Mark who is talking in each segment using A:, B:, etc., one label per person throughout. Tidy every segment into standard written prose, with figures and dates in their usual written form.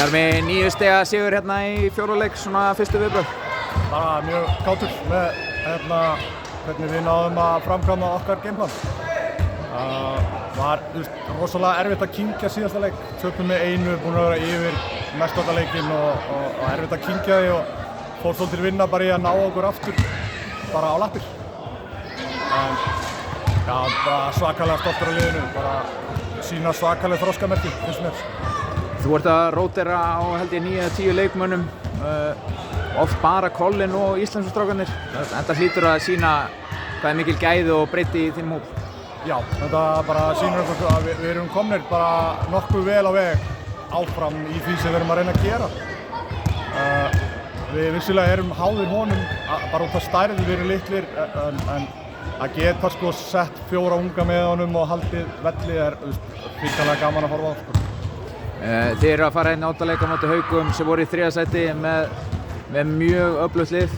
A: Við erum með 9 stiga sigur hérna í fjórða leik, svona fyrstu viðbrögð.
B: Bara mjög kátur með hvernig við náðum að framkvæma okkar gameplan. Var rosalega erfitt að kyngja síðasta leik. Töpum með 1, búin að vera yfir mestalla leikinn og erfitt að kyngja því og fór svolítið vinna bara í að ná okkur aftur bara á lappir. En já, bara svakalega stoltur á liðinu, bara sína svakalega þroskamerki, finnst mér.
A: Þú ert að rótera á held ég 9-10 leikmönnum, oft bara Collin og íslensku strákarnir. Þetta hlýtur að sýna hvað er mikil gæði og breiddi í þínum hóp.
B: Já, þetta bara sýnir okkur að við erum komnir bara nokkuð vel á veg áfram í því sem við erum að reyna að gera. Við vissulega erum háðir honum bara út af stærð, við erum litlir, en að geta sett 4 unga með honum og haldið velli er fyrkanlega gaman að horfa á.
A: Þið eru að fara inn áttaleika á móti Haukum sem voru í 3. sæti með mjög öflugt lið.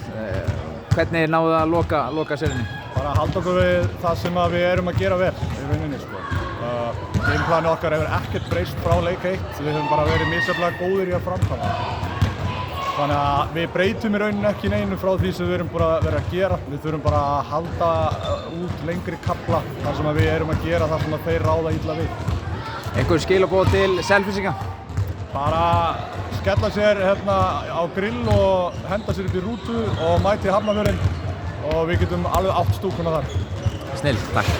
A: Hvernig náðu það að loka sérinu?
B: Bara að halda okkur við það sem við erum að gera vel í rauninni. Gameplanið okkar hefur ekkert breyst frá leik 1. Við höfum bara verið misjafnlega góðir í að framkvæma. Þannig að við breytum í rauninni ekki neinu frá því sem við erum bara að vera að gera. Við þurfum bara að halda út lengri kafla þar sem við erum að gera það sem þeir ráða illa við.
A: Einhver skilaboð til Selfyssinga?
B: Bara skella sér á grill og henda sér upp í rútu og mæti Hafnarfjörðinn og við getum alveg átt stúkuna þar.
A: Snill, takk.